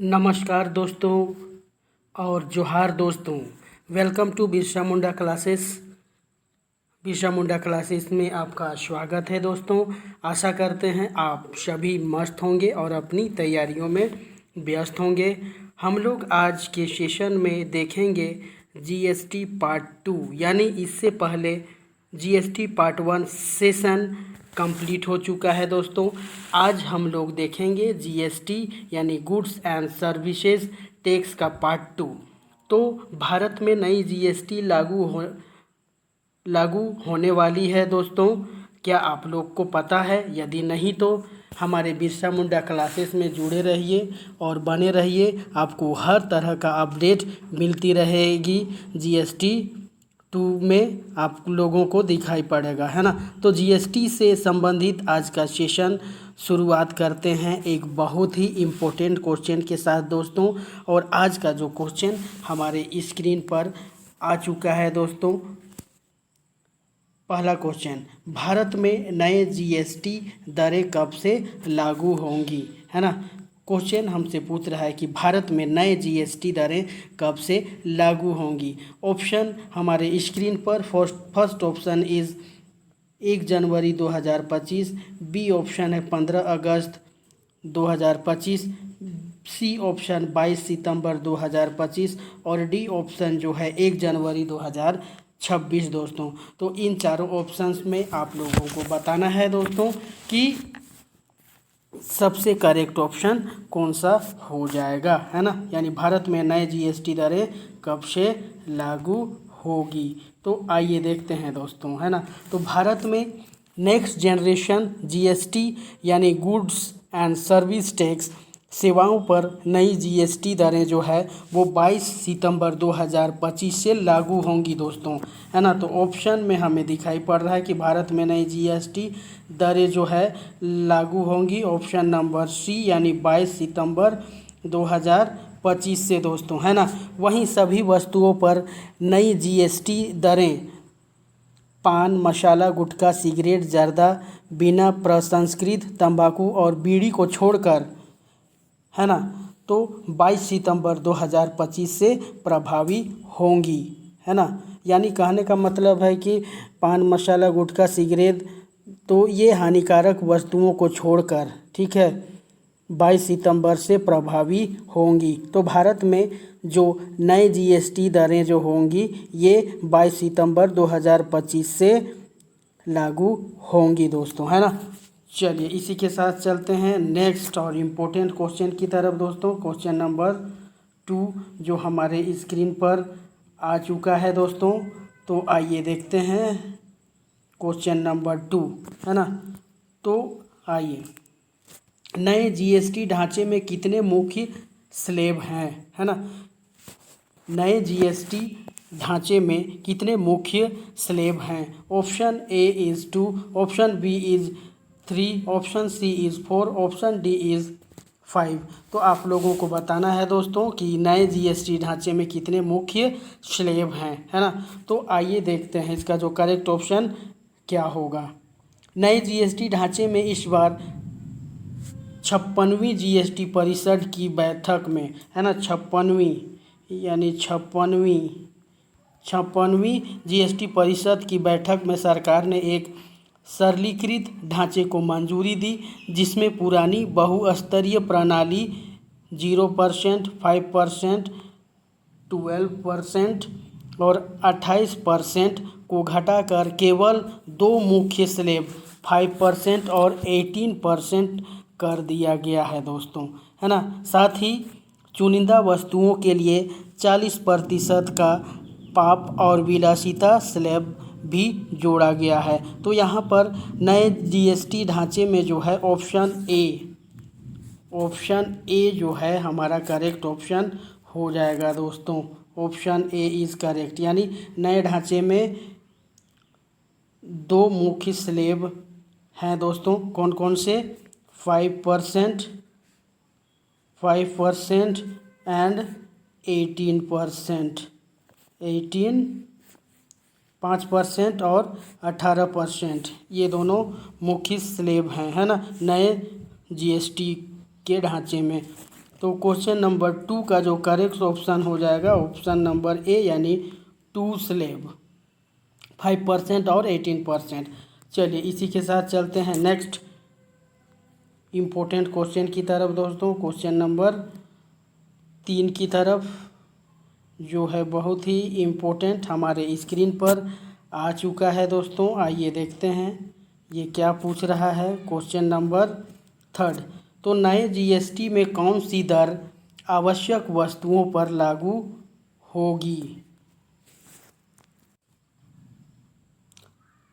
नमस्कार दोस्तों और जोहार दोस्तों। Welcome to Birsa Munda classes. Birsa Munda classes में आपका स्वागत है दोस्तों। आशा करते हैं आप सभी मस्त होंगे और अपनी तैयारियों में व्यस्त होंगे। हम लोग आज के सेशन में देखेंगे जीएसटी पार्ट 2, यानी इससे पहले जीएसटी पार्ट 1 सेशन कंप्लीट हो चुका है दोस्तों। आज हम लोग देखेंगे जीएसटी यानी गुड्स एंड सर्विसेज टैक्स का पार्ट 2। तो भारत में नई जीएसटी लागू होने वाली है दोस्तों। क्या आप लोग को पता है? यदि नहीं तो हमारे बिरसा मुंडा क्लासेस में जुड़े रहिए और बने रहिए। आपको हर तरह का अपडेट मिलती रहेगी। जीएसटी 2 में आप लोगों को दिखाई पड़ेगा, है ना। तो जीएसटी से संबंधित आज का सेशन शुरुआत करते हैं एक बहुत ही इम्पोर्टेंट क्वेश्चन के साथ दोस्तों। और आज का जो क्वेश्चन हमारे स्क्रीन पर आ चुका है दोस्तों। पहला क्वेश्चन, भारत में नए जीएसटी दरें कब से लागू होंगी, है ना। क्वेश्चन हमसे पूछ रहा है कि भारत में नए जीएसटी दरें कब से लागू होंगी। ऑप्शन हमारे स्क्रीन पर फर्स्ट ऑप्शन इज़ 1 जनवरी 2025, बी ऑप्शन है 15 अगस्त 2025, सी ऑप्शन 22 सितंबर 2025 और डी ऑप्शन जो है 1 जनवरी 2026 दोस्तों। तो इन चारों ऑप्शंस में आप लोगों को बताना है दोस्तों कि सबसे करेक्ट ऑप्शन कौन सा हो जाएगा, है ना। यानी भारत में नए जीएसटी दरें कब से लागू होगी। तो आइए देखते हैं दोस्तों, है ना। तो भारत में नेक्स्ट जनरेशन जीएसटी यानी गुड्स एंड सर्विस टैक्स सेवाओं पर नई जीएसटी दरें जो है वो 22 सितंबर 2025 से लागू होंगी दोस्तों, है ना। तो ऑप्शन में हमें दिखाई पड़ रहा है कि भारत में नई जीएसटी दरें जो है लागू होंगी। ऑप्शन नंबर सी यानी 22 सितंबर 2025 से दोस्तों, है ना। वहीं सभी वस्तुओं पर नई जीएसटी दरें पान, मसाला, गुटखा, सिगरेट, जर्दा, बिना प्रसंस्कृत तंबाकू और बीड़ी को छोड़कर, है ना, तो 22 सितंबर 2025 से प्रभावी होंगी, है ना। यानी कहने का मतलब है कि पान, मसाला, गुटखा, सिगरेट तो ये हानिकारक वस्तुओं को छोड़कर, ठीक है, 22 सितंबर से प्रभावी होंगी। तो भारत में जो नए जीएसटी दरें जो होंगी ये 22 सितंबर 2025 से लागू होंगी दोस्तों, है ना। चलिए इसी के साथ चलते हैं नेक्स्ट और इम्पोर्टेंट क्वेश्चन की तरफ दोस्तों। क्वेश्चन नंबर 2 जो हमारे स्क्रीन पर आ चुका है दोस्तों। तो आइए देखते हैं क्वेश्चन नंबर 2, है ना। तो आइए, नए जीएसटी ढांचे में कितने मुख्य स्लैब हैं, है ना। नए जीएसटी ढांचे में कितने मुख्य स्लैब हैं। Option A is 2, option B is 3, option C is 4, option D is 5। तो आप लोगों को बताना है दोस्तों कि नए जीएसटी ढांचे में कितने मुख्य स्लैब हैं, है ना। तो आइए देखते हैं इसका जो करेक्ट ऑप्शन क्या होगा। नए जीएसटी ढांचे में इस बार 56वीं जीएसटी परिषद की बैठक में, है ना, 56वीं यानी 56वीं जीएसटी परिषद की बैठक में सरकार ने एक सरलीकृत ढांचे को मंजूरी दी, जिसमें पुरानी बहुस्तरीय प्रणाली 0%, 5%, 12% और 28% को घटाकर केवल 2 मुख्य स्लैब 5% और 18% कर दिया गया है दोस्तों, है ना। साथ ही चुनिंदा वस्तुओं के लिए 40% का पाप और विलासिता स्लैब भी जोड़ा गया है। तो यहाँ पर नए जीएसटी ढांचे में जो है ऑप्शन ए जो है हमारा करेक्ट ऑप्शन हो जाएगा दोस्तों। ऑप्शन ए इज़ करेक्ट, यानी नए ढांचे में 2 मुख्य स्लैब हैं दोस्तों। कौन कौन से? 5% एंड 18%, 5% और 18%, ये दोनों मुख्य स्लैब हैं, है ना, नए जीएसटी के ढांचे में। तो क्वेश्चन नंबर 2 का जो करेक्ट ऑप्शन हो जाएगा ऑप्शन नंबर ए, यानी टू स्लेब, 5% और 18%। चलिए इसी के साथ चलते हैं नेक्स्ट इम्पोर्टेंट क्वेश्चन की तरफ दोस्तों, क्वेश्चन नंबर 3 की तरफ, जो है बहुत ही इम्पोर्टेंट, हमारे स्क्रीन पर आ चुका है दोस्तों। आइए देखते हैं ये क्या पूछ रहा है। क्वेश्चन नंबर 3, तो नए जीएसटी में कौन सी दर आवश्यक वस्तुओं पर लागू होगी।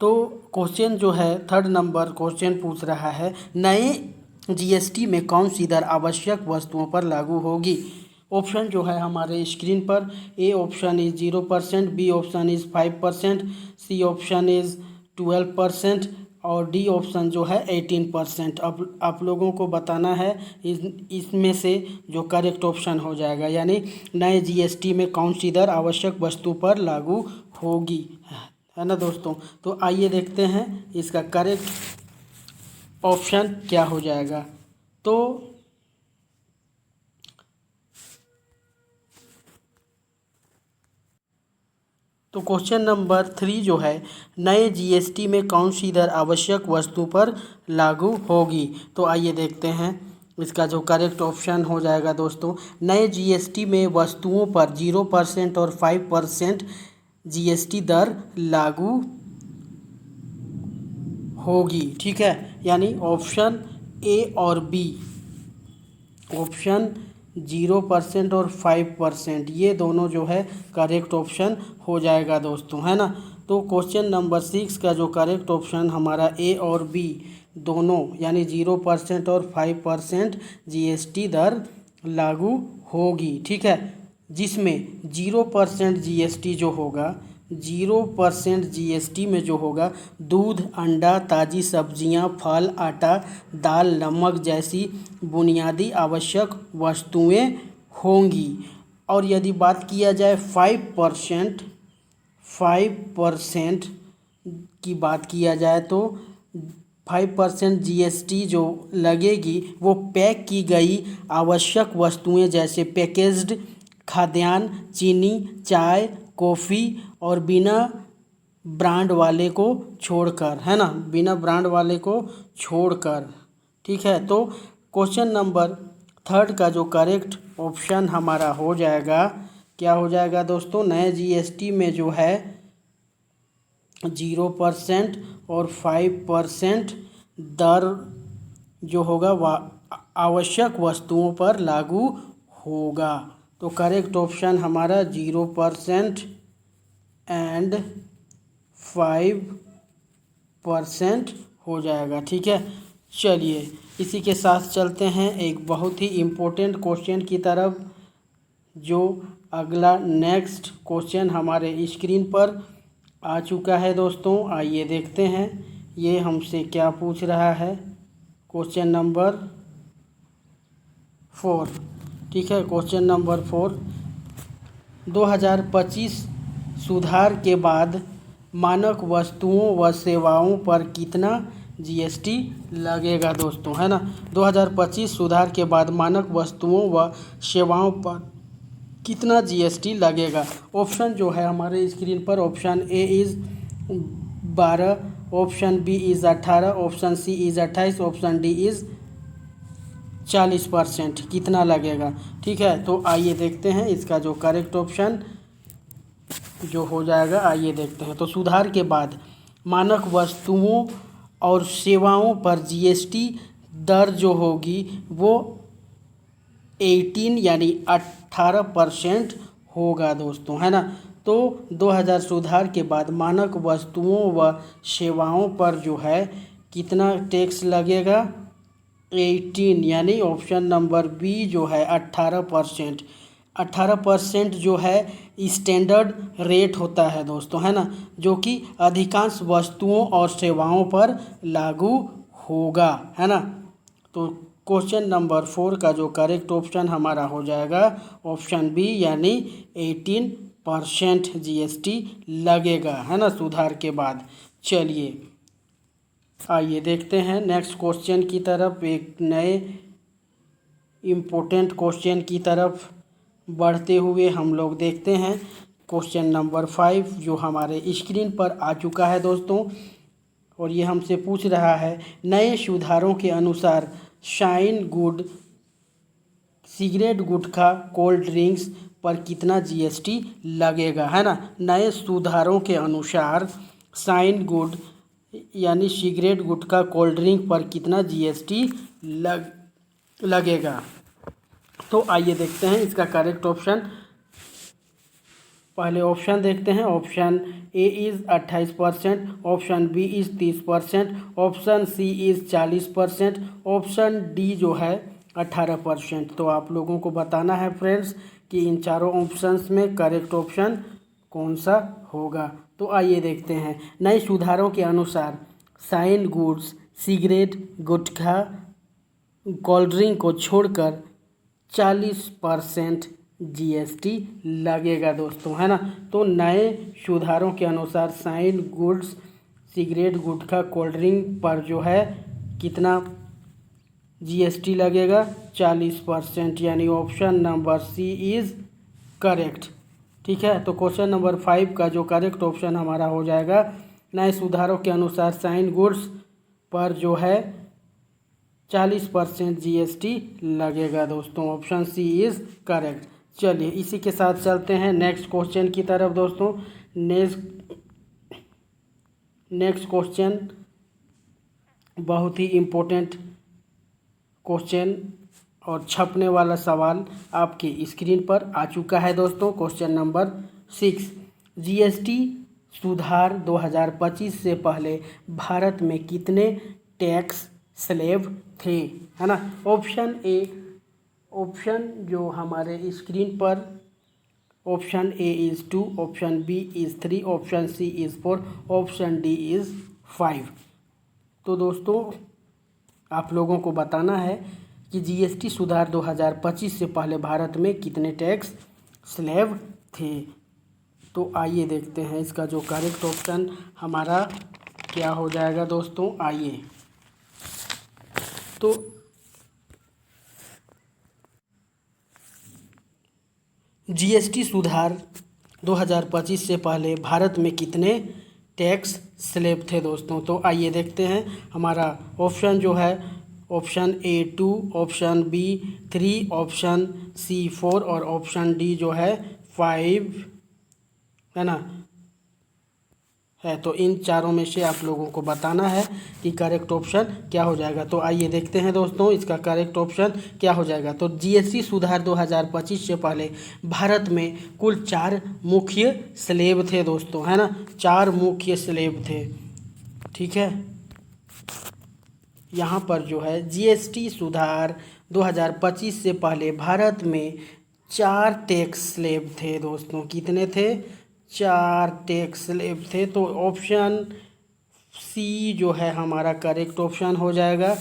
तो क्वेश्चन जो है 3 नंबर क्वेश्चन पूछ रहा है, नए जीएसटी में कौन सी दर आवश्यक वस्तुओं पर लागू होगी। ऑप्शन जो है हमारे स्क्रीन पर, A option is 0%, B option is 5%, C option is 12% और डी ऑप्शन जो है 18%। अब आप लोगों को बताना है इसमें से जो करेक्ट ऑप्शन हो जाएगा, यानी नए जीएसटी में कौन सी दर आवश्यक वस्तु पर लागू होगी, है ना दोस्तों। तो आइए देखते हैं इसका करेक्ट ऑप्शन क्या हो जाएगा। तो क्वेश्चन नंबर 3 जो है, नए जीएसटी में कौन सी दर आवश्यक वस्तु पर लागू होगी। तो आइए देखते हैं इसका जो करेक्ट ऑप्शन हो जाएगा दोस्तों, नए जीएसटी में वस्तुओं पर 0% और 5% जीएसटी दर लागू होगी। ठीक है, यानी ऑप्शन ए और बी, ऑप्शन 0% और 5%, ये दोनों जो है करेक्ट ऑप्शन हो जाएगा दोस्तों, है ना। तो क्वेश्चन नंबर 6 का जो करेक्ट ऑप्शन हमारा ए और बी दोनों, यानी 0% और 5% जीएसटी दर लागू होगी। ठीक है, जिसमें 0% जीएसटी जो होगा, 0% जीएसटी में जो होगा दूध, अंडा, ताज़ी सब्जियां, फल, आटा, दाल, नमक जैसी बुनियादी आवश्यक वस्तुएं होंगी। और यदि बात किया जाए 5% की बात किया जाए तो 5% जीएसटी जो लगेगी वो पैक की गई आवश्यक वस्तुएं जैसे पैकेज्ड खाद्यान्न, चीनी, चाय, कॉफ़ी और बिना ब्रांड वाले को छोड़कर, है ना, बिना ब्रांड वाले को छोड़कर। ठीक है, तो क्वेश्चन नंबर 3 का जो करेक्ट ऑप्शन हमारा हो जाएगा, क्या हो जाएगा दोस्तों, नए जीएसटी में जो है 0% और 5% दर जो होगा वह आवश्यक वस्तुओं पर लागू होगा। तो करेक्ट ऑप्शन हमारा 0% एंड 5% हो जाएगा। ठीक है, चलिए इसी के साथ चलते हैं एक बहुत ही इम्पोर्टेंट क्वेश्चन की तरफ, जो अगला नेक्स्ट क्वेश्चन हमारे स्क्रीन पर आ चुका है दोस्तों। आइए देखते हैं ये हमसे क्या पूछ रहा है। क्वेश्चन नंबर 4, ठीक है, क्वेश्चन नंबर 4, 2025 सुधार के बाद मानक वस्तुओं व सेवाओं पर कितना जीएसटी लगेगा दोस्तों, है ना। 2025 सुधार के बाद मानक वस्तुओं व सेवाओं पर कितना जीएसटी लगेगा। ऑप्शन जो है हमारे स्क्रीन पर, option A is 12, option B is 18, option C is 28, option D is 40%, कितना लगेगा। ठीक है, तो आइए देखते हैं इसका जो करेक्ट ऑप्शन जो हो जाएगा, आइए देखते हैं। तो सुधार के बाद मानक वस्तुओं और सेवाओं पर जीएसटी दर जो होगी वो 18 यानी 18% होगा दोस्तों, है ना। तो 2000 सुधार के बाद मानक वस्तुओं व सेवाओं पर जो है कितना टैक्स लगेगा, 18, यानी ऑप्शन नंबर बी जो है 18%। 18% जो है स्टैंडर्ड रेट होता है दोस्तों, है ना, जो कि अधिकांश वस्तुओं और सेवाओं पर लागू होगा, है ना। तो क्वेश्चन नंबर 4 का जो करेक्ट ऑप्शन हमारा हो जाएगा ऑप्शन बी, यानी 18% जीएसटी लगेगा, है ना, सुधार के बाद। चलिए आइए देखते हैं नेक्स्ट क्वेश्चन की तरफ, एक नए इम्पोर्टेंट क्वेश्चन की तरफ बढ़ते हुए हम लोग देखते हैं क्वेश्चन नंबर 5 जो हमारे स्क्रीन पर आ चुका है दोस्तों। और ये हमसे पूछ रहा है नए सुधारों के अनुसार shine good, cigarette, gutkha, cold drinks पर कितना जीएसटी लगेगा, है ना। नए सुधारों के अनुसार शाइन गुड यानी सिगरेट, गुटखा, कोल्ड ड्रिंक पर कितना जीएसटी लगेगा। तो आइए देखते हैं इसका करेक्ट ऑप्शन। पहले ऑप्शन देखते हैं। Option A is 28%, option B is 30%, option C is 40%, option D जो है 18%। तो आप लोगों को बताना है फ्रेंड्स कि इन चारों ऑप्शंस में करेक्ट ऑप्शन कौन सा होगा। तो आइए देखते हैं। नए सुधारों के अनुसार sin goods, cigarette, gutkha, cold drink को छोड़कर 40% जीएसटी लगेगा दोस्तों, है ना। तो नए सुधारों के अनुसार sin goods, cigarette, gutkha, cold drink पर जो है कितना जीएसटी लगेगा, 40%, यानी option number C is correct. ठीक है, तो क्वेश्चन नंबर 5 का जो करेक्ट ऑप्शन हमारा हो जाएगा नए सुधारों के अनुसार शाइन गुड्स पर जो है 40% जीएसटी लगेगा दोस्तों। Option C is correct. चलिए इसी के साथ चलते हैं नेक्स्ट क्वेश्चन की तरफ दोस्तों। नेक्स्ट क्वेश्चन बहुत ही इम्पोर्टेंट क्वेश्चन और छपने वाला सवाल आपके स्क्रीन पर आ चुका है दोस्तों। क्वेश्चन नंबर 6, जीएसटी सुधार 2025 से पहले भारत में कितने टैक्स स्लैब थे, है ना। ऑप्शन जो हमारे स्क्रीन पर, option A is 2, option B is 3, option C is 4, option D is 5। तो दोस्तों आप लोगों को बताना है कि जीएसटी सुधार 2025 से पहले भारत में कितने टैक्स स्लैब थे। तो आइए देखते हैं इसका जो करेक्ट ऑप्शन हमारा क्या हो जाएगा दोस्तों। आइए तो जीएसटी सुधार 2025 से पहले भारत में कितने टैक्स स्लैब थे दोस्तों। तो आइए देखते हैं हमारा ऑप्शन जो है, option A 2, option B 3, option C 4 और ऑप्शन डी जो है 5, है ना, है। तो इन चारों में से आप लोगों को बताना है कि करेक्ट ऑप्शन क्या हो जाएगा। तो आइए देखते हैं दोस्तों इसका करेक्ट ऑप्शन क्या हो जाएगा। तो जीएसटी सुधार 2025 से पहले भारत में कुल 4 मुख्य स्लैब थे दोस्तों, है ना। 4 मुख्य स्लैब थे। ठीक है, यहाँ पर जो है जीएसटी सुधार 2025 से पहले भारत में 4 टैक्स स्लैब थे दोस्तों। कितने थे? 4 टैक्स स्लैब थे। तो ऑप्शन सी जो है हमारा करेक्ट ऑप्शन हो जाएगा।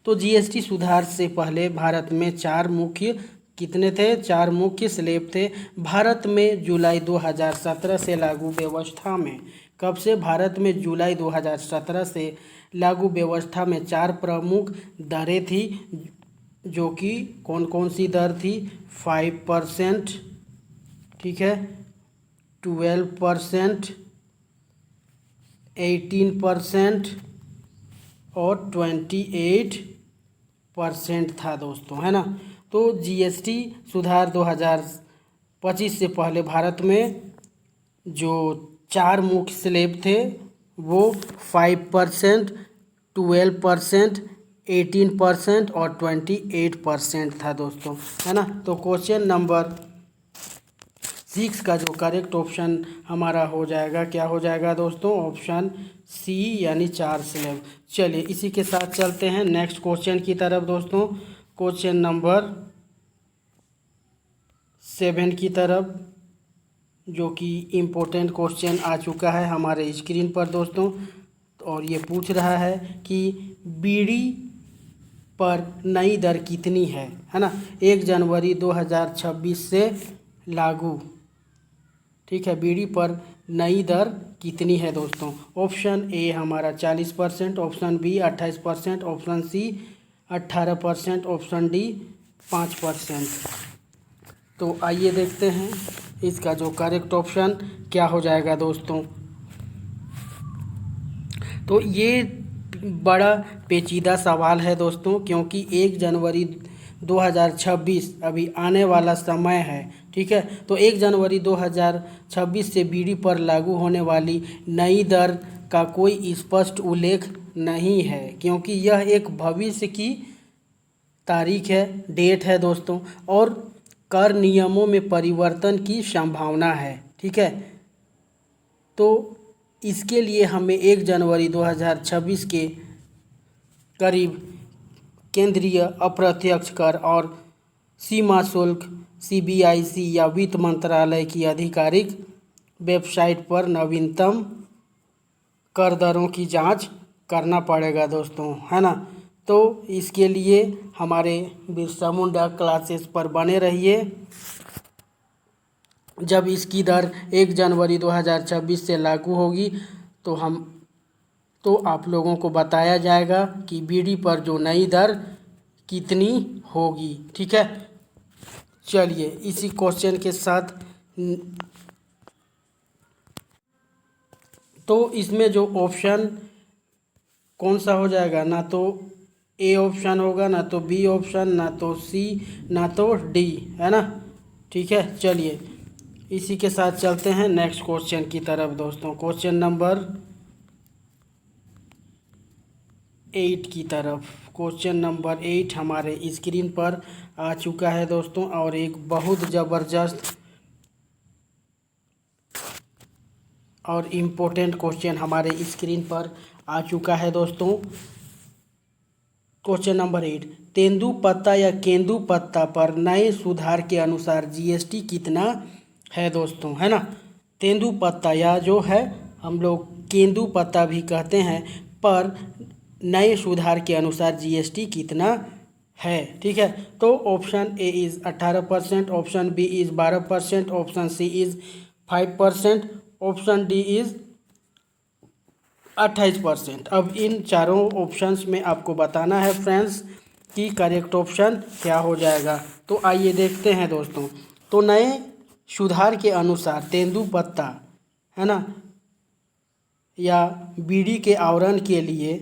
तो जीएसटी सुधार से पहले भारत में 4 मुख्य कितने थे? 4 मुख्य स्लैब थे। भारत में जुलाई 2017 से लागू व्यवस्था में, कब से? भारत में जुलाई 2017 से लागू व्यवस्था में 4 प्रमुख दरें थी, जो कि कौन कौन सी दर थी? 5%, ठीक है, 12%, 18% और 28% था दोस्तों, है ना। तो जीएसटी सुधार 2025 से पहले भारत में जो 4 मुख्य स्लैब थे वो 5%, 12%, 18% और 28% था दोस्तों, है ना। तो क्वेश्चन नंबर 6 का जो करेक्ट ऑप्शन हमारा हो जाएगा, क्या हो जाएगा दोस्तों? ऑप्शन सी यानी 4 स्लैब। चलिए इसी के साथ चलते हैं नेक्स्ट क्वेश्चन की तरफ दोस्तों। क्वेश्चन नंबर 7 की तरफ, जो कि इम्पोर्टेंट क्वेश्चन आ चुका है हमारे स्क्रीन पर दोस्तों। और ये पूछ रहा है कि बीड़ी पर नई दर कितनी है ना। 1 जनवरी 2026 से लागू, ठीक है, बीड़ी पर नई दर कितनी है दोस्तों? ऑप्शन ए हमारा 40%, option B 28%, option C 18%, option D 5%। तो आइए देखते हैं इसका जो करेक्ट ऑप्शन क्या हो जाएगा दोस्तों। तो ये बड़ा पेचीदा सवाल है दोस्तों, क्योंकि 1 जनवरी 2026 अभी आने वाला समय है, ठीक है। तो 1 जनवरी 2026 से बीडी पर लागू होने वाली नई दर का कोई स्पष्ट उल्लेख नहीं है, क्योंकि यह एक भविष्य की तारीख है, डेट है दोस्तों, और कर नियमों में परिवर्तन की संभावना है, ठीक है। तो इसके लिए हमें 1 जनवरी 2026 के करीब केंद्रीय अप्रत्यक्ष कर और सीमा शुल्क सीबीआईसी या वित्त मंत्रालय की आधिकारिक वेबसाइट पर नवीनतम कर दरों की जांच करना पड़ेगा दोस्तों, है ना। तो इसके लिए हमारे बिरसा मुंडा क्लासेस पर बने रहिए। जब इसकी दर 1 जनवरी 2026 से लागू होगी तो आप लोगों को बताया जाएगा कि बीडी पर जो नई दर कितनी होगी, ठीक है। चलिए इसी क्वेश्चन के साथ, तो इसमें जो ऑप्शन कौन सा हो जाएगा, ना तो ए ऑप्शन होगा, ना तो बी ऑप्शन, ना तो सी, ना तो डी, है ना, ठीक है। चलिए इसी के साथ चलते हैं नेक्स्ट क्वेश्चन की तरफ दोस्तों, क्वेश्चन नंबर 8 की तरफ। क्वेश्चन नंबर 8 हमारे स्क्रीन पर आ चुका है दोस्तों, और एक बहुत ज़बरदस्त और इम्पोर्टेंट क्वेश्चन हमारे स्क्रीन पर आ चुका है दोस्तों। क्वेश्चन नंबर 8, तेंदुपत्ता या केंदुपत्ता पर नए सुधार के अनुसार जीएसटी कितना है दोस्तों, है ना। तेंदुपत्ता या जो है हम लोग केंदुपत्ता भी कहते हैं, पर नए सुधार के अनुसार जीएसटी कितना है, ठीक है। तो option A is 18%, option B is 12%, option C is 5%, option D is 28%। अब इन चारों ऑप्शंस में आपको बताना है फ्रेंड्स कि करेक्ट ऑप्शन क्या हो जाएगा। तो आइए देखते हैं दोस्तों। तो नए सुधार के अनुसार तेंदुपत्ता, है ना, या बीड़ी के आवरण के लिए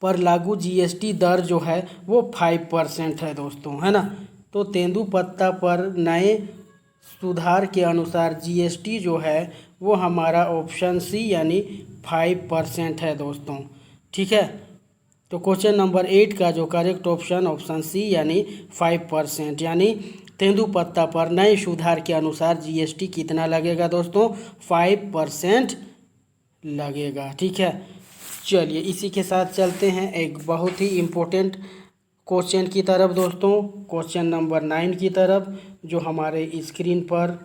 पर लागू जीएसटी दर जो है वो 5% है दोस्तों, है ना। तो तेंदुपत्ता पर नए सुधार के अनुसार जीएसटी जो है वो हमारा ऑप्शन सी यानी 5% है दोस्तों, ठीक है। तो क्वेश्चन नंबर 8 का जो करेक्ट ऑप्शन सी यानी 5%, यानी तेंदुपत्ता पर नए सुधार के अनुसार जीएसटी कितना लगेगा दोस्तों, 5% लगेगा, ठीक है। चलिए इसी के साथ चलते हैं एक बहुत ही इम्पोर्टेंट क्वेश्चन की तरफ दोस्तों, क्वेश्चन नंबर 9 की तरफ, जो हमारे स्क्रीन पर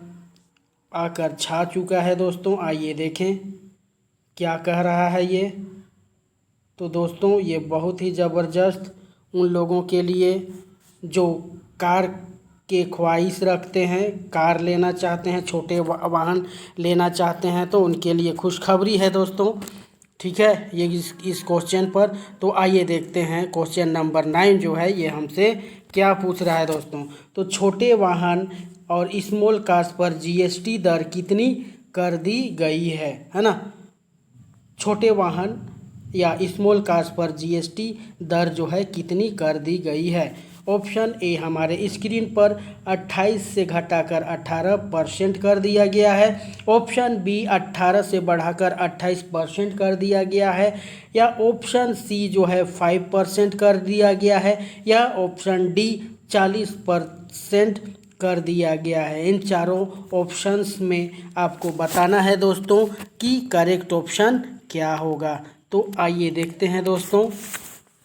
आकर छा चुका है दोस्तों। आइए देखें क्या कह रहा है ये। तो दोस्तों ये बहुत ही ज़बरदस्त उन लोगों के लिए जो कार के ख्वाहिश रखते हैं, कार लेना चाहते हैं, छोटे वाहन लेना चाहते हैं, तो उनके लिए खुशखबरी है दोस्तों, ठीक है, ये इस क्वेश्चन पर। तो आइए देखते हैं क्वेश्चन नंबर 9 जो है ये हमसे क्या पूछ रहा है दोस्तों। तो छोटे वाहन और स्मॉल कार्स पर जीएसटी दर कितनी कर दी गई है ना। छोटे वाहन या स्मॉल कार्स पर जीएसटी दर जो है कितनी कर दी गई है। ऑप्शन ए हमारे स्क्रीन पर 28 से घटाकर 18% कर दिया गया है, ऑप्शन बी 18 से बढ़ाकर 28% कर दिया गया है, या ऑप्शन सी जो है 5% कर दिया गया है, या ऑप्शन डी 40% कर दिया गया है। इन चारों ऑप्शंस में आपको बताना है दोस्तों कि करेक्ट ऑप्शन क्या होगा। तो आइए देखते हैं दोस्तों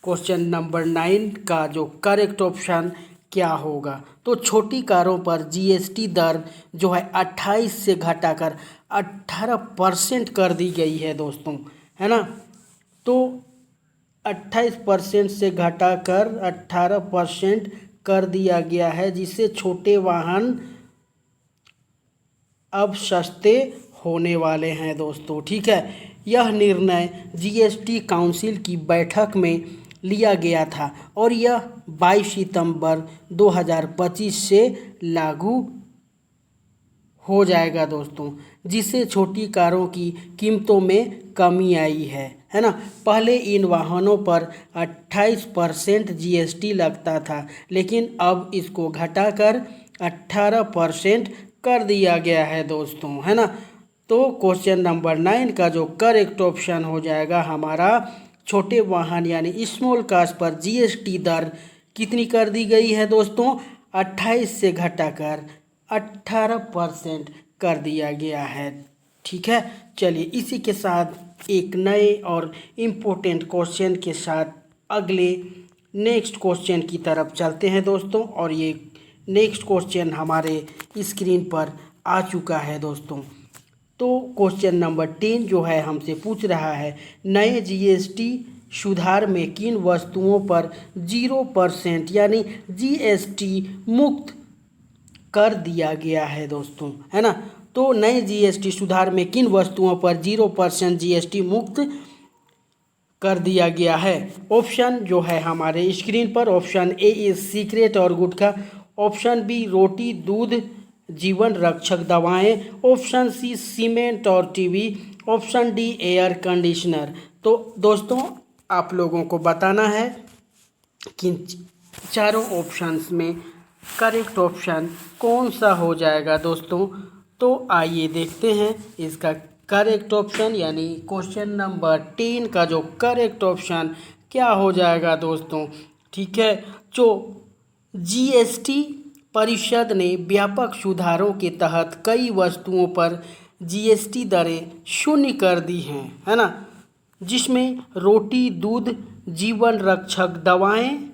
क्वेश्चन नंबर 9 का जो करेक्ट ऑप्शन क्या होगा। तो छोटी कारों पर जीएसटी दर जो है 28 से घटाकर 18% कर दी गई है दोस्तों, है ना। तो 28% से घटाकर 18% कर दिया गया है, जिससे छोटे वाहन अब सस्ते होने वाले हैं दोस्तों, ठीक है। यह निर्णय जीएसटी काउंसिल की बैठक में लिया गया था और यह 22 सितंबर 2025 से लागू हो जाएगा दोस्तों, जिससे छोटी कारों की कीमतों में कमी आई है ना। पहले इन वाहनों पर 28% जीएसटी लगता था, लेकिन अब इसको घटाकर 18% कर दिया गया है दोस्तों, है ना। तो क्वेश्चन नंबर 9 का जो करेक्ट ऑप्शन हो जाएगा हमारा, छोटे वाहन यानी स्मॉल कार्स पर जीएसटी दर कितनी कर दी गई है दोस्तों, 28 से घटाकर 18% कर दिया गया है। ठीक है, चलिए इसी के साथ एक नए और इम्पोर्टेंट क्वेश्चन के साथ अगले नेक्स्ट क्वेश्चन की तरफ चलते हैं दोस्तों। और ये नेक्स्ट क्वेश्चन हमारे स्क्रीन पर आ चुका है दोस्तों। तो क्वेश्चन नंबर 10 जो है हमसे पूछ रहा है, नए जीएसटी सुधार में किन वस्तुओं पर 0% यानी जीएसटी मुक्त कर दिया गया है दोस्तों, है ना। तो नए जीएसटी सुधार में किन वस्तुओं पर 0% जीएसटी मुक्त कर दिया गया है। ऑप्शन जो है हमारे स्क्रीन पर, ऑप्शन ए इज सीक्रेट और गुटखा, ऑप्शन बी रोटी दूध जीवन रक्षक दवाएं, ऑप्शन सी सीमेंट और TV, option D air conditioner. तो दोस्तों आप लोगों को बताना है कि चारों ऑप्शंस में करेक्ट ऑप्शन कौन सा हो जाएगा दोस्तों। तो आइए देखते हैं इसका करेक्ट ऑप्शन, यानी क्वेश्चन नंबर 10 का जो करेक्ट ऑप्शन क्या हो जाएगा दोस्तों। ठीक है, जो जीएसटी परिषद ने व्यापक सुधारों के तहत कई वस्तुओं पर जीएसटी दरें शून्य कर दी हैं, है ना, जिसमें रोटी दूध जीवन रक्षक दवाएं,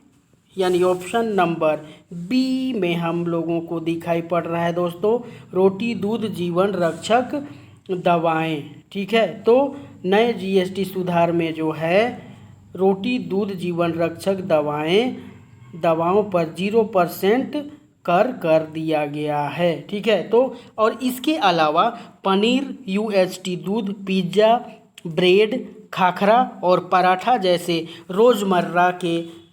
यानी ऑप्शन नंबर बी में हम लोगों को दिखाई पड़ रहा है दोस्तों, रोटी दूध जीवन रक्षक दवाएं। ठीक है, तो नए जीएसटी सुधार में जो है रोटी दूध जीवन रक्षक दवाओं पर 0% कर दिया गया है। ठीक है, तो और इसके अलावा पनीर, यूएसटी दूध, पिज्ज़ा, ब्रेड, खाखरा और पराठा जैसे रोज़मर्रा के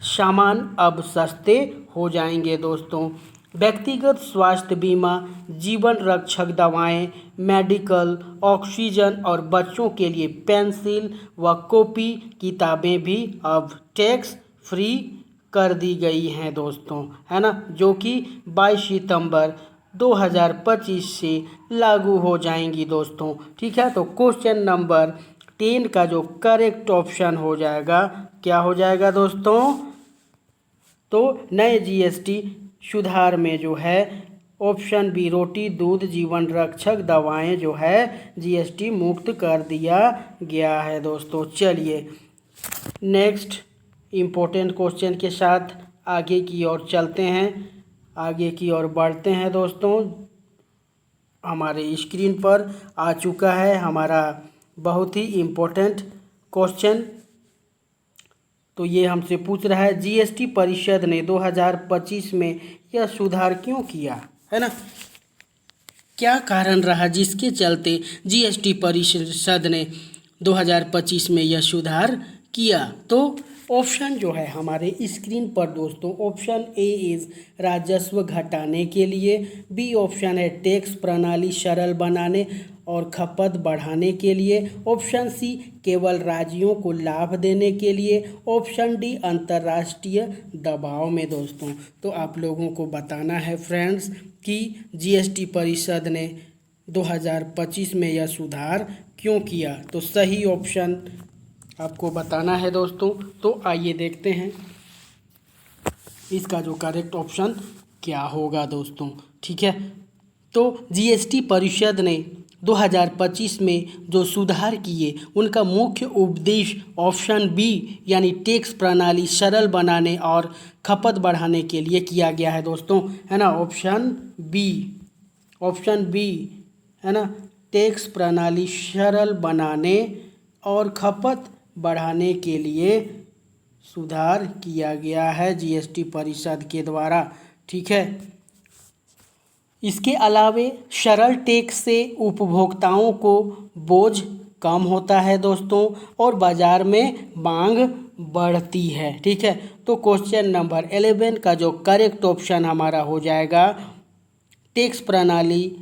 सामान अब सस्ते हो जाएंगे दोस्तों। व्यक्तिगत स्वास्थ्य बीमा, जीवन रक्षक दवाएं, मेडिकल ऑक्सीजन और बच्चों के लिए पेंसिल व कॉपी किताबें भी अब टैक्स फ्री कर दी गई हैं दोस्तों, है ना, जो कि 22 सितंबर 2025 से लागू हो जाएंगी दोस्तों। ठीक है, तो क्वेश्चन नंबर 10 का जो करेक्ट ऑप्शन हो जाएगा, क्या हो जाएगा दोस्तों, तो नए जीएसटी सुधार में जो है ऑप्शन बी रोटी दूध जीवन रक्षक दवाएं जो है जीएसटी मुक्त कर दिया गया है दोस्तों। चलिए नेक्स्ट इम्पोर्टेंट क्वेश्चन के साथ आगे की ओर चलते हैं, आगे की ओर बढ़ते हैं दोस्तों। हमारे स्क्रीन पर आ चुका है हमारा बहुत ही इम्पोर्टेंट क्वेश्चन। तो ये हमसे पूछ रहा है, जीएसटी परिषद ने 2025 में यह सुधार क्यों किया, है ना, क्या कारण रहा जिसके चलते जीएसटी परिषद ने 2025 में यह सुधार किया। तो ऑप्शन जो है हमारे स्क्रीन पर दोस्तों, ऑप्शन ए इज राजस्व घटाने के लिए, बी ऑप्शन है टैक्स प्रणाली सरल बनाने और खपत बढ़ाने के लिए, ऑप्शन सी केवल राज्यों को लाभ देने के लिए, ऑप्शन डी अंतर्राष्ट्रीय दबाव में दोस्तों। तो आप लोगों को बताना है फ्रेंड्स कि जीएसटी परिषद ने 2025 में यह सुधार क्यों किया। तो सही ऑप्शन आपको बताना है दोस्तों। तो आइए देखते हैं इसका जो करेक्ट ऑप्शन क्या होगा दोस्तों। ठीक है, तो जीएसटी परिषद ने 2025 में जो सुधार किए उनका मुख्य उद्देश्य ऑप्शन बी यानी टैक्स प्रणाली सरल बनाने और खपत बढ़ाने के लिए किया गया है दोस्तों, है ना, ऑप्शन बी है ना, टैक्स प्रणाली सरल बनाने और खपत बढ़ाने के लिए सुधार किया गया है जीएसटी परिषद के द्वारा। ठीक है, इसके अलावे सरल टैक्स से उपभोक्ताओं को बोझ कम होता है दोस्तों और बाज़ार में मांग बढ़ती है। ठीक है, तो क्वेश्चन नंबर 11 का जो करेक्ट ऑप्शन हमारा हो जाएगा, टैक्स प्रणाली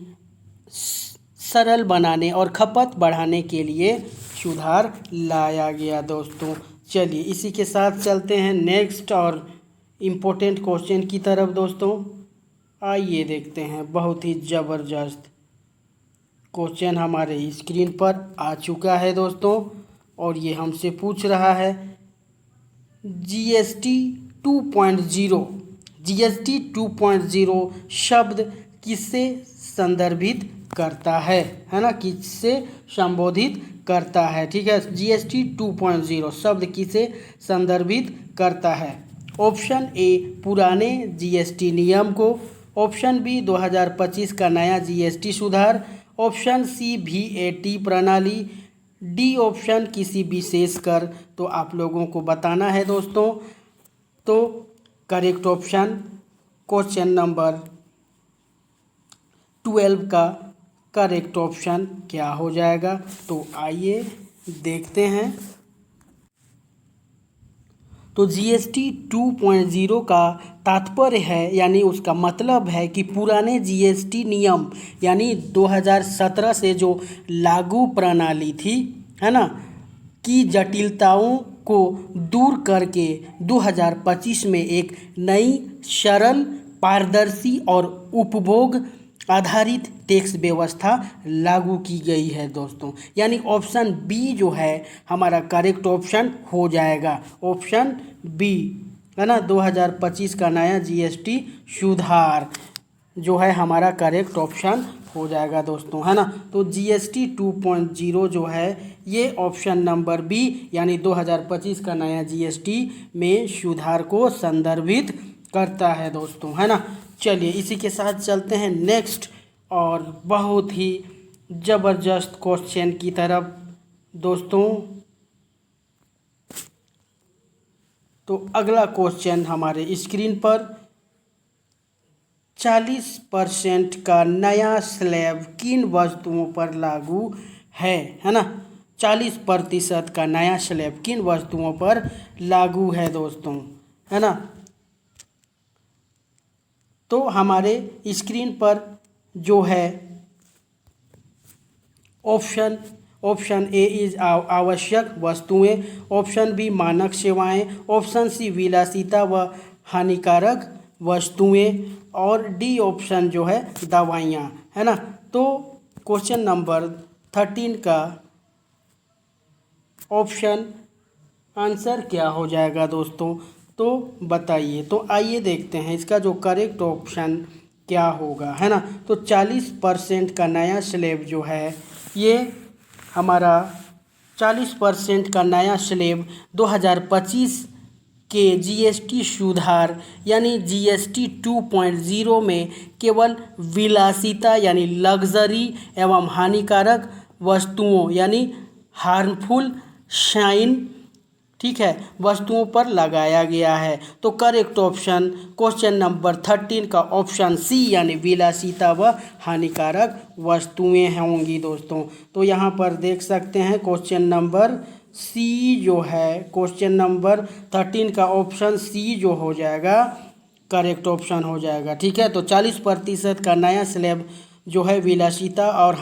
सरल बनाने और खपत बढ़ाने के लिए सुधार लाया गया दोस्तों। चलिए इसी के साथ चलते हैं नेक्स्ट और इम्पोर्टेंट क्वेश्चन की तरफ दोस्तों। आइए देखते हैं, बहुत ही ज़बरदस्त क्वेश्चन हमारे स्क्रीन पर आ चुका है दोस्तों, और ये हमसे पूछ रहा है जीएसटी 2.0 शब्द किससे संदर्भित करता है ना, किससे संबोधित करता है। ठीक है, जीएसटी 2.0 शब्द किसे संदर्भित करता है। ऑप्शन ए पुराने जीएसटी नियम को, ऑप्शन बी 2025 का नया जीएसटी सुधार, ऑप्शन सी वीएटी प्रणाली, डी ऑप्शन किसी विशेष कर। तो आप लोगों को बताना है दोस्तों। तो करेक्ट ऑप्शन क्वेश्चन नंबर 12 का करेक्ट ऑप्शन क्या हो जाएगा, तो आइए देखते हैं। तो जीएसटी 2.0 का तात्पर्य है, यानी उसका मतलब है कि पुराने जीएसटी नियम यानी 2017 से जो लागू प्रणाली थी, है ना, की जटिलताओं को दूर करके 2025 में एक नई सरल, पारदर्शी और उपभोग आधारित टैक्स व्यवस्था लागू की गई है दोस्तों। यानी ऑप्शन बी जो है हमारा करेक्ट ऑप्शन हो जाएगा, ऑप्शन बी, है ना, 2025 का नया जीएसटी सुधार जो है हमारा करेक्ट ऑप्शन हो जाएगा दोस्तों, है ना। तो जीएसटी 2.0 जो है ये ऑप्शन नंबर बी यानी 2025 का नया जीएसटी में सुधार को संदर्भित करता है दोस्तों, है ना। चलिए इसी के साथ चलते हैं नेक्स्ट और बहुत ही ज़बरदस्त क्वेश्चन की तरफ दोस्तों। तो अगला क्वेश्चन हमारे स्क्रीन पर 40% का नया स्लैब किन वस्तुओं पर लागू है ना। 40% का नया स्लैब किन वस्तुओं पर लागू है दोस्तों, है ना। तो हमारे स्क्रीन पर जो है ऑप्शन ए इज आवश्यक वस्तुएं, ऑप्शन बी मानक सेवाएं, ऑप्शन सी विलासिता व हानिकारक वस्तुएं, और डी ऑप्शन जो है दवाइयाँ, है ना। तो क्वेश्चन नंबर 13 का ऑप्शन आंसर क्या हो जाएगा दोस्तों, तो बताइए। तो आइए देखते हैं इसका जो करेक्ट ऑप्शन क्या होगा, है ना। तो 40% का नया स्लैब जो है ये हमारा 40% का नया स्लैब 2025 के जीएसटी सुधार यानी जीएसटी 2.0 में केवल विलासिता यानी लग्जरी एवं हानिकारक वस्तुओं यानी हार्मफुल साइन, ठीक है, वस्तुओं पर लगाया गया है। तो करेक्ट ऑप्शन क्वेश्चन नंबर 13 का ऑप्शन सी यानी विलासिता व हानिकारक वस्तुएं होंगी दोस्तों। तो यहाँ पर देख सकते हैं क्वेश्चन नंबर सी जो है, क्वेश्चन नंबर 13 का ऑप्शन सी जो हो जाएगा करेक्ट ऑप्शन हो जाएगा। ठीक है, तो 40% का नया स्लैब जो है विलासिता और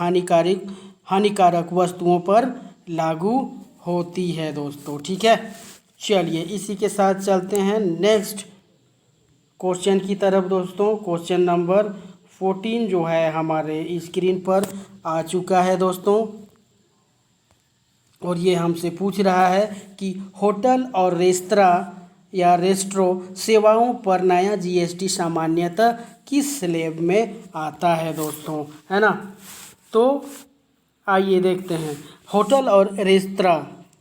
हानिकारक वस्तुओं पर लागू होती है दोस्तों। ठीक है, चलिए इसी के साथ चलते हैं नेक्स्ट क्वेश्चन की तरफ दोस्तों। क्वेश्चन नंबर 14 जो है हमारे स्क्रीन पर आ चुका है दोस्तों, और ये हमसे पूछ रहा है कि होटल और रेस्तरां या रेस्ट्रो सेवाओं पर नया जीएसटी सामान्यतः किस स्लैब में आता है दोस्तों, है ना। तो आइए देखते हैं, होटल और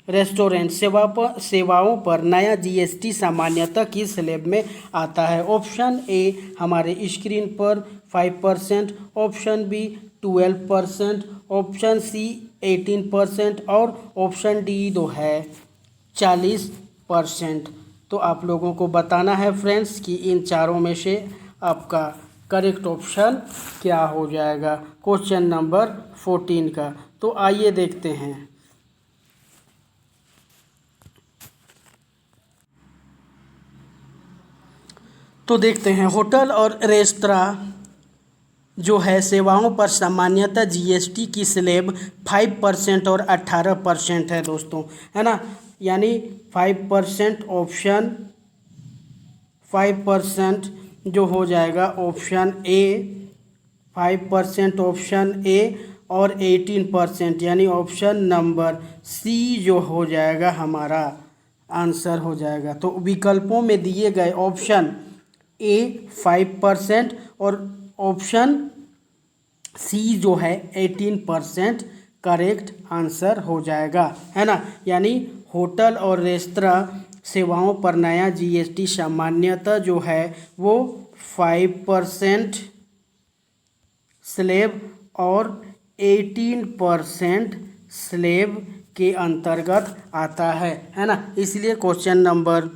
रेस्टोरेंट सेवाओं पर नया जीएसटी सामान्यतः किस स्लैब में आता है। ऑप्शन ए हमारे स्क्रीन पर 5%, ऑप्शन बी 12%, ऑप्शन सी 18% और ऑप्शन डी जो है 40%। तो आप लोगों को बताना है फ्रेंड्स कि इन चारों में से आपका करेक्ट ऑप्शन क्या हो जाएगा क्वेश्चन नंबर 14 का। तो आइए देखते हैं। तो देखते हैं, होटल और रेस्तरां जो है सेवाओं पर सामान्यतः जीएसटी की स्लैब 5% और 18% है दोस्तों, है ना। यानी 5% ऑप्शन 5% जो हो जाएगा ऑप्शन ए, 5% ऑप्शन ए और 18% यानी ऑप्शन नंबर सी जो हो जाएगा हमारा आंसर हो जाएगा। तो विकल्पों में दिए गए ऑप्शन ए 5% और ऑप्शन सी जो है 18% करेक्ट आंसर हो जाएगा, है ना। यानी होटल और रेस्तरां सेवाओं पर नया जीएसटी सामान्यतः जो है वो 5% स्लैब और 18% स्लैब के अंतर्गत आता है ना। इसलिए क्वेश्चन नंबर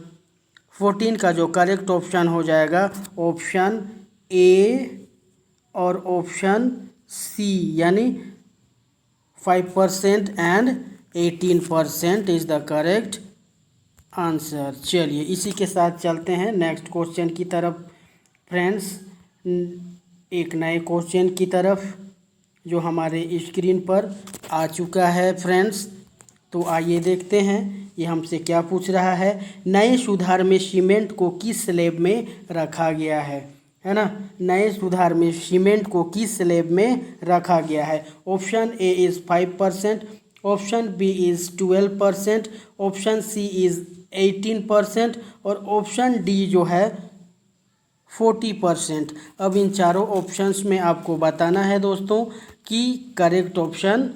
14 का जो करेक्ट ऑप्शन हो जाएगा ऑप्शन ए और ऑप्शन सी, यानी 5% and 18% is the correct answer. चलिए इसी के साथ चलते हैं नेक्स्ट क्वेश्चन की तरफ फ्रेंड्स, एक नए क्वेश्चन की तरफ जो हमारे स्क्रीन पर आ चुका है फ्रेंड्स। तो आइए देखते हैं ये हमसे क्या पूछ रहा है। नए सुधार में सीमेंट को किस स्लैब में रखा गया है ना। नए सुधार में सीमेंट को किस स्लैब में रखा गया है। Option A is 5%, option B is 12%, option C is 18% और ऑप्शन डी जो है 40%। अब इन चारों ऑप्शंस में आपको बताना है दोस्तों कि करेक्ट ऑप्शन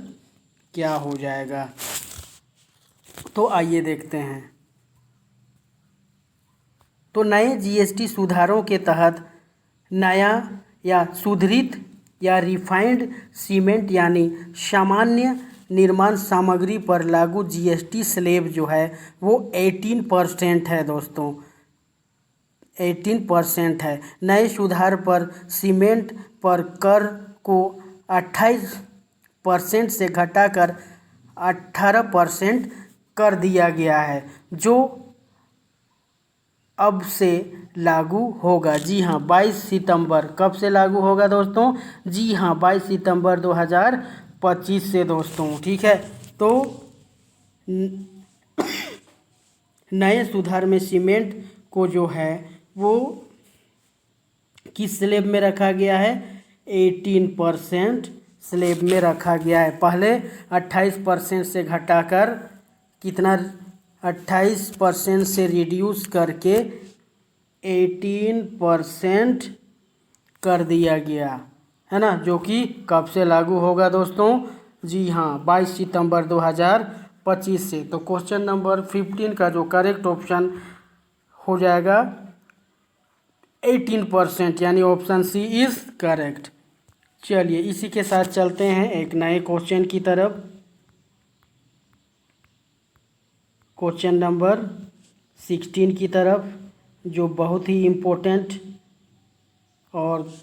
क्या हो जाएगा। तो आइए देखते हैं। तो नए जीएसटी सुधारों के तहत नया या सुधारित या रिफाइंड सीमेंट यानी सामान्य निर्माण सामग्री पर लागू जीएसटी स्लैब जो है वो 18% है दोस्तों, 18% है। नए सुधार पर सीमेंट पर कर को 28% से घटाकर 18% कर दिया गया है, जो अब से लागू होगा। जी हाँ 22 सितंबर, कब से लागू होगा दोस्तों। जी हाँ 22 सितंबर 2025 से दोस्तों, ठीक है। तो नए सुधार में सीमेंट को जो है वो किस स्लैब में रखा गया है, 18% स्लैब में रखा गया है। पहले 28% से घटाकर कितना, 28% से रिड्यूस करके 18% कर दिया गया है ना, जो कि कब से लागू होगा दोस्तों। जी हाँ 22 सितंबर 2025 से। तो क्वेश्चन नंबर 15 का जो करेक्ट ऑप्शन हो जाएगा 18%, यानी ऑप्शन सी इज़ करेक्ट। चलिए इसी के साथ चलते हैं एक नए क्वेश्चन की तरफ। क्वेश्चन नंबर 16 की तरफ, जो बहुत ही इम्पोर्टेंट और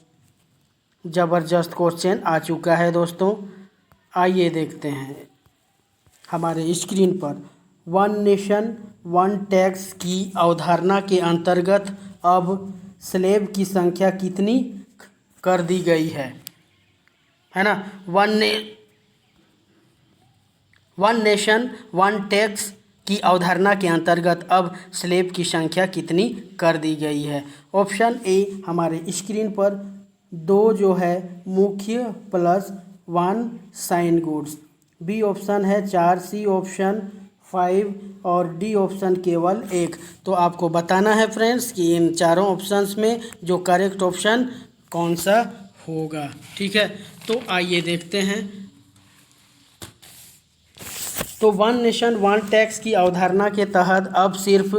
ज़बरदस्त क्वेश्चन आ चुका है दोस्तों। आइए देखते हैं हमारे स्क्रीन पर। वन नेशन वन टैक्स की अवधारणा के अंतर्गत अब स्लैब की संख्या कितनी कर दी गई है ना। वन नेशन वन टैक्स की अवधारणा के अंतर्गत अब स्लैब की संख्या कितनी कर दी गई है। ऑप्शन ए हमारे स्क्रीन पर 2 जो है मुख्य plus 1 sin goods, B option है 4, सी ऑप्शन 5 और डी ऑप्शन केवल 1। तो आपको बताना है फ्रेंड्स कि इन चारों ऑप्शंस में जो करेक्ट ऑप्शन कौन सा होगा, ठीक है। तो आइए देखते हैं। तो वन नेशन वन टैक्स की अवधारणा के तहत अब सिर्फ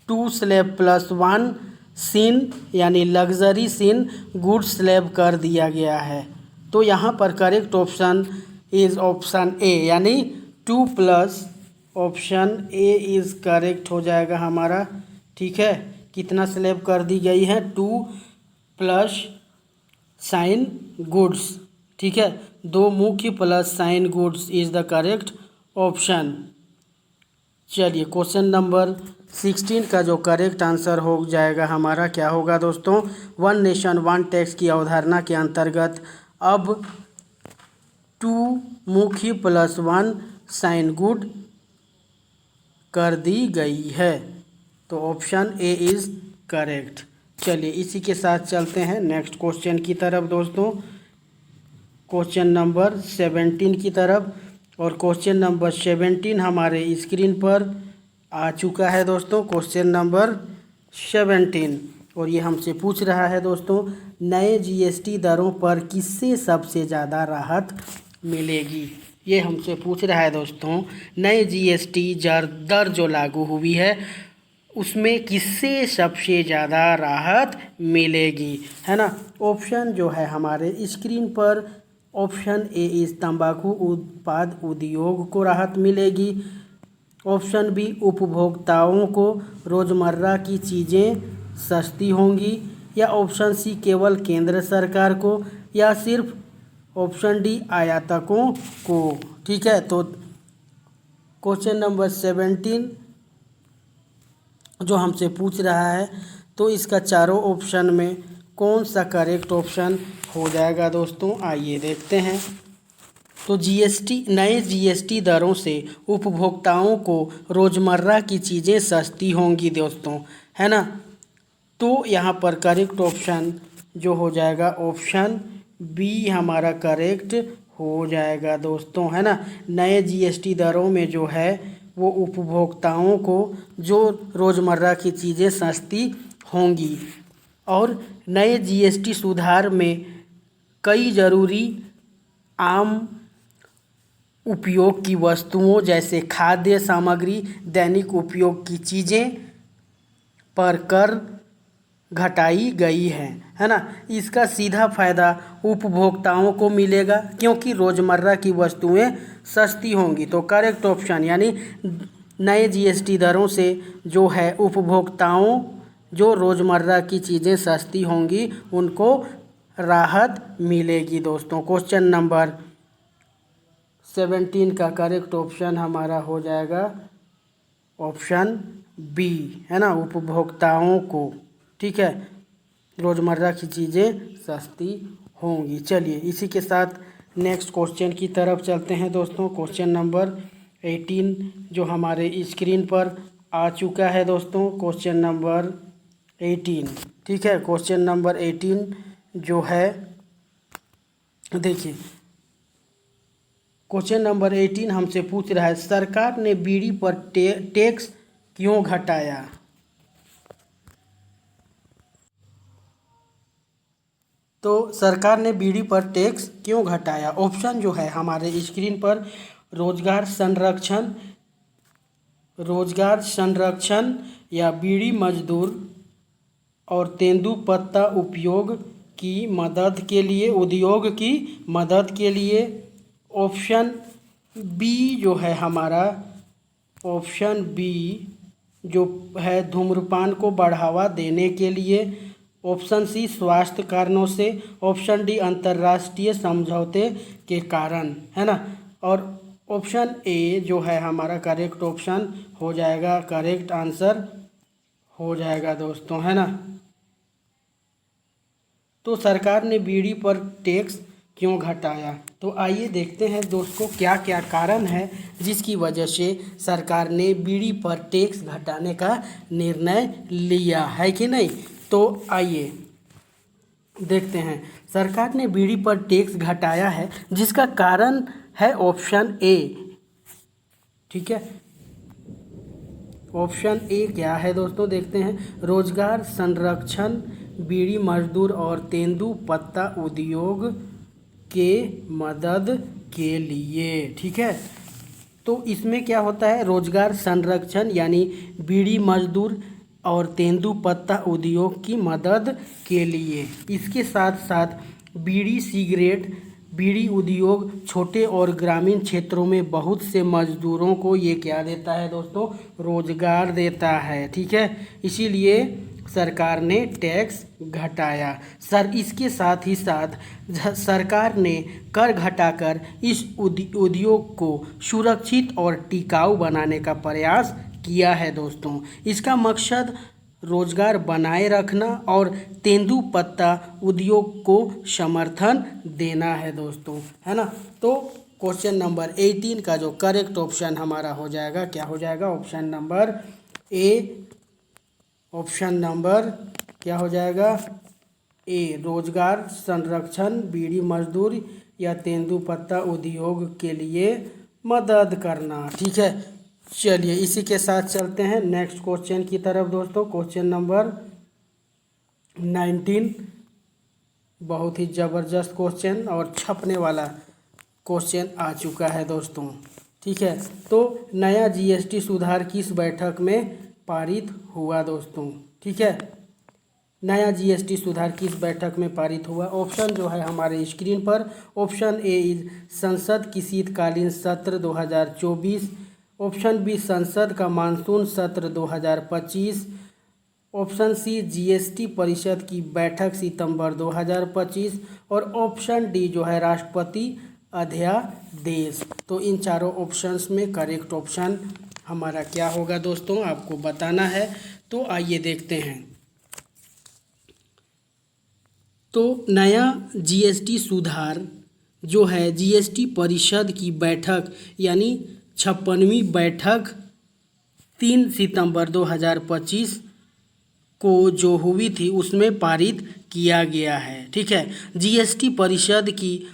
2 स्लैब प्लस 1 सिन यानी लग्जरी सिन गुड्स स्लैब कर दिया गया है। तो यहाँ पर correct option is option A, यानी 2 plus option A is correct हो जाएगा हमारा, ठीक है। कितना स्लैब कर दी गई है, 2 प्लस साइन गुड्स, ठीक है। 2 मुख्य plus sign goods is the correct option. चलिए क्वेश्चन नंबर 16 का जो करेक्ट आंसर हो जाएगा हमारा क्या होगा दोस्तों, वन नेशन वन टैक्स की अवधारणा के अंतर्गत अब 2 मुख्य प्लस 1 साइन गुड कर दी गई है। तो ऑप्शन ए इज़ करेक्ट। चलिए इसी के साथ चलते हैं नेक्स्ट क्वेश्चन की तरफ दोस्तों, क्वेश्चन नंबर 17 की तरफ। और क्वेश्चन नंबर 17 हमारे स्क्रीन पर आ चुका है दोस्तों, क्वेश्चन नंबर 17। और ये हमसे पूछ रहा है दोस्तों, नए जीएसटी दरों पर किससे सबसे ज़्यादा राहत मिलेगी। ये हमसे पूछ रहा है दोस्तों, नए जीएसटी दर जो लागू हुई है उसमें किससे सबसे ज़्यादा राहत मिलेगी, है ना। ऑप्शन जो है हमारे स्क्रीन पर, ऑप्शन ए इस तंबाकू उत्पाद उद्योग को राहत मिलेगी, ऑप्शन बी उपभोक्ताओं को रोज़मर्रा की चीज़ें सस्ती होंगी, या ऑप्शन सी केवल केंद्र सरकार को, या सिर्फ ऑप्शन डी आयातकों को। ठीक है, तो क्वेश्चन नंबर 17 जो हमसे पूछ रहा है, तो इसका चारों ऑप्शन में कौन सा करेक्ट ऑप्शन हो जाएगा दोस्तों, आइए देखते हैं। तो नए जीएसटी दरों से उपभोक्ताओं को रोज़मर्रा की चीज़ें सस्ती होंगी दोस्तों, है ना। तो यहाँ पर करेक्ट ऑप्शन जो हो जाएगा ऑप्शन बी हमारा करेक्ट हो जाएगा दोस्तों, है ना। नए जीएसटी दरों में जो है वो उपभोक्ताओं को जो रोज़मर्रा की चीज़ें सस्ती होंगी, और नए जीएसटी सुधार में कई ज़रूरी आम उपयोग की वस्तुओं जैसे खाद्य सामग्री, दैनिक उपयोग की चीज़ें पर कर घटाई गई है ना। इसका सीधा फ़ायदा उपभोक्ताओं को मिलेगा क्योंकि रोज़मर्रा की वस्तुएं सस्ती होंगी। तो करेक्ट ऑप्शन यानी नए जीएसटी दरों से जो है उपभोक्ताओं जो रोज़मर्रा की चीज़ें सस्ती होंगी उनको राहत मिलेगी दोस्तों। क्वेश्चन नंबर 17 का करेक्ट ऑप्शन हमारा हो जाएगा ऑप्शन बी, है ना, उपभोक्ताओं को। ठीक है, रोज़मर्रा की चीज़ें सस्ती होंगी। चलिए इसी के साथ नेक्स्ट क्वेश्चन की तरफ चलते हैं दोस्तों। क्वेश्चन नंबर 18 जो हमारे स्क्रीन पर आ चुका है दोस्तों, क्वेश्चन नंबर 18। ठीक है, क्वेश्चन नंबर 18 जो है, देखिए क्वेश्चन नंबर 18 हमसे पूछ रहा है, सरकार ने बीड़ी पर टैक्स क्यों घटाया। तो सरकार ने बीड़ी पर टैक्स क्यों घटाया। ऑप्शन जो है हमारे स्क्रीन पर, रोजगार संरक्षण या बीड़ी मजदूर और तेंदुपत्ता उद्योग की मदद के लिए। ऑप्शन बी जो है हमारा, ऑप्शन बी जो है धूम्रपान को बढ़ावा देने के लिए, ऑप्शन सी स्वास्थ्य कारणों से, ऑप्शन डी अंतर्राष्ट्रीय समझौते के कारण, है ना। और ऑप्शन ए जो है हमारा करेक्ट ऑप्शन हो जाएगा, करेक्ट आंसर हो जाएगा दोस्तों, है ना। तो सरकार ने बीड़ी पर टैक्स क्यों घटाया, तो आइए देखते हैं दोस्तों क्या क्या कारण है जिसकी वजह से सरकार ने बीड़ी पर टैक्स घटाने का निर्णय लिया है कि नहीं। तो आइए देखते हैं, सरकार ने बीड़ी पर टैक्स घटाया है जिसका कारण है ऑप्शन ए। ठीक है, ऑप्शन ए क्या है दोस्तों, देखते हैं, रोजगार संरक्षण, बीड़ी मजदूर और तेंदुपत्ता उद्योग के मदद के लिए। ठीक है, तो इसमें क्या होता है, रोजगार संरक्षण यानी बीड़ी मजदूर और तेंदुपत्ता उद्योग की मदद के लिए। इसके साथ साथ बीड़ी उद्योग छोटे और ग्रामीण क्षेत्रों में बहुत से मजदूरों को ये क्या देता है दोस्तों, रोजगार देता है। ठीक है, इसीलिए सरकार ने टैक्स घटाया। इसके साथ ही साथ सरकार ने कर घटाकर इस उद्योग को सुरक्षित और टिकाऊ बनाने का प्रयास किया है दोस्तों। इसका मकसद रोजगार बनाए रखना और तेंदुपत्ता उद्योग को समर्थन देना है दोस्तों, है ना। तो क्वेश्चन नंबर 18 का जो करेक्ट ऑप्शन हमारा हो जाएगा, क्या हो जाएगा, option number A, option number क्या हो जाएगा, ए, रोजगार संरक्षण, बीड़ी मजदूर या तेंदुपत्ता उद्योग के लिए मदद करना। ठीक है, चलिए इसी के साथ चलते हैं नेक्स्ट क्वेश्चन की तरफ दोस्तों। क्वेश्चन नंबर 19 बहुत ही ज़बरदस्त क्वेश्चन और छपने वाला क्वेश्चन आ चुका है दोस्तों। ठीक है, तो नया जीएसटी सुधार किस बैठक में पारित हुआ दोस्तों। ठीक है, नया जीएसटी सुधार किस बैठक में पारित हुआ। ऑप्शन जो है हमारे स्क्रीन पर, ऑप्शन ए संसद की शीतकालीन सत्र 2024, ऑप्शन बी संसद का मानसून सत्र 2025, ऑप्शन सी जीएसटी परिषद की बैठक सितंबर 2025 और ऑप्शन डी जो है राष्ट्रपति अध्यादेश। तो इन चारों ऑप्शंस में करेक्ट ऑप्शन हमारा क्या होगा दोस्तों, आपको बताना है। तो आइए देखते हैं। तो नया जीएसटी सुधार जो है जीएसटी परिषद की बैठक यानी 56वीं बैठक 3 सितंबर 2025 को जो हुई थी उसमें पारित किया गया है। ठीक है, जीएसटी परिषद की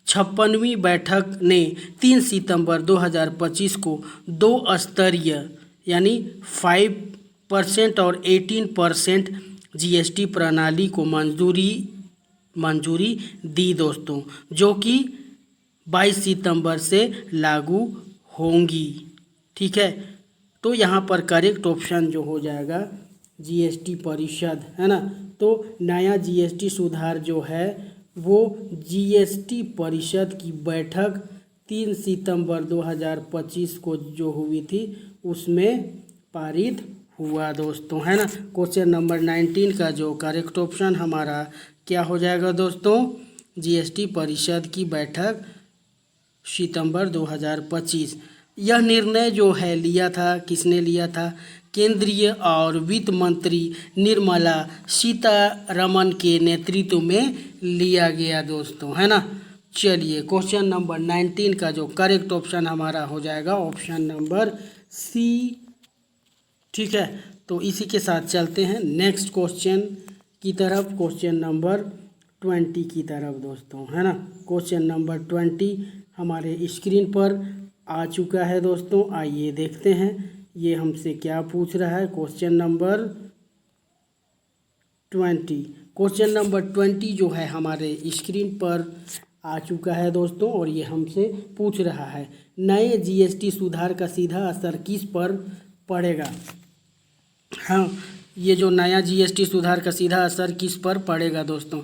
56वीं बैठक ने 3 सितंबर 2025 को 2 स्तरीय यानी 5% और 18% जीएसटी प्रणाली को मंजूरी दी दोस्तों, जो कि 22 सितंबर से लागू होंगी। ठीक है, तो यहाँ पर करेक्ट ऑप्शन जो हो जाएगा जीएसटी परिषद, है ना। तो नया जीएसटी सुधार जो है वो जीएसटी परिषद की बैठक 3 सितंबर 2025 को जो हुई थी उसमें पारित हुआ दोस्तों, है ना। क्वेश्चन नंबर 19 का जो करेक्ट ऑप्शन हमारा क्या हो जाएगा दोस्तों, जीएसटी परिषद की बैठक सितंबर 2025। यह निर्णय जो है लिया था, किसने लिया था, केंद्रीय और वित्त मंत्री निर्मला सीतारमण के नेतृत्व में लिया गया दोस्तों, है ना। चलिए क्वेश्चन नंबर 19 का जो करेक्ट ऑप्शन हमारा हो जाएगा ऑप्शन नंबर सी। ठीक है, तो इसी के साथ चलते हैं नेक्स्ट क्वेश्चन की तरफ, क्वेश्चन नंबर 20 की तरफ दोस्तों, है ना। क्वेश्चन नंबर 20 हमारे स्क्रीन पर आ चुका है दोस्तों। आइए देखते हैं ये हमसे क्या पूछ रहा है। क्वेश्चन नंबर 20, क्वेश्चन नंबर 20 जो है हमारे स्क्रीन पर आ चुका है दोस्तों और ये हमसे पूछ रहा है नए जीएसटी सुधार का सीधा असर किस पर पड़ेगा। हाँ, ये जो नया जीएसटी सुधार का सीधा असर किस पर पड़ेगा दोस्तों।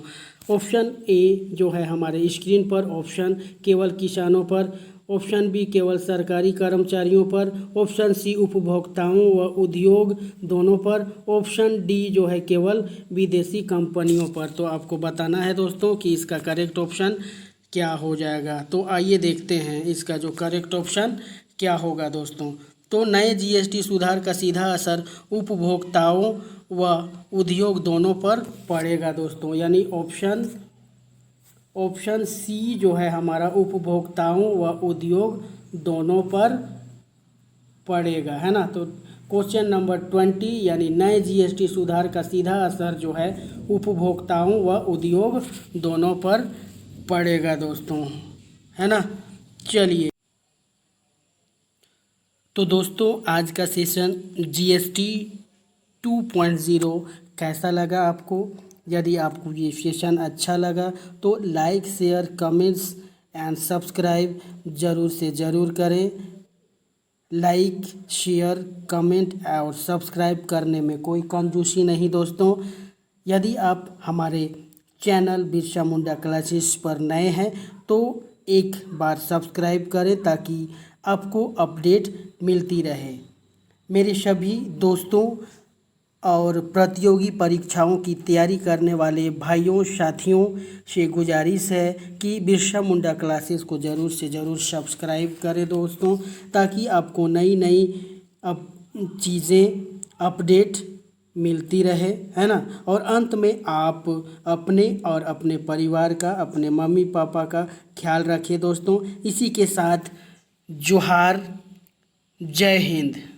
ऑप्शन ए जो है हमारे स्क्रीन पर, ऑप्शन केवल किसानों पर, ऑप्शन बी केवल सरकारी कर्मचारियों पर, ऑप्शन सी उपभोक्ताओं व उद्योग दोनों पर, ऑप्शन डी जो है केवल विदेशी कंपनियों पर। तो आपको बताना है दोस्तों कि इसका करेक्ट ऑप्शन क्या हो जाएगा। तो आइए देखते हैं इसका जो करेक्ट ऑप्शन क्या होगा दोस्तों। तो नए जीएसटी सुधार का सीधा असर उपभोक्ताओं व उद्योग दोनों पर पड़ेगा दोस्तों, यानी ऑप्शन सी जो है हमारा उपभोक्ताओं व उद्योग दोनों पर पड़ेगा, है ना। तो क्वेश्चन नंबर 20 यानी नए जीएसटी सुधार का सीधा असर जो है उपभोक्ताओं व उद्योग दोनों पर पड़ेगा दोस्तों, है ना। चलिए तो दोस्तों आज का सेशन जीएसटी 2.0 कैसा लगा आपको। यदि आपको ये सेशन अच्छा लगा तो like share comments and subscribe ज़रूर से ज़रूर करें। लाइक शेयर कमेंट और सब्सक्राइब करने में कोई कंजूसी नहीं दोस्तों। यदि आप हमारे चैनल बिरसा मुंडा क्लासेस पर नए हैं तो एक बार सब्सक्राइब करें ताकि आपको अपडेट मिलती रहे। मेरे सभी दोस्तों और प्रतियोगी परीक्षाओं की तैयारी करने वाले भाइयों साथियों से गुजारिश है कि बिरसा मुंडा क्लासेस को ज़रूर से ज़रूर सब्सक्राइब करें दोस्तों, ताकि आपको नई चीज़ें अपडेट मिलती रहे, है ना। और अंत में आप अपने और अपने परिवार का, अपने मम्मी पापा का ख्याल रखिए दोस्तों। इसी के साथ जोहार, जय हिंद।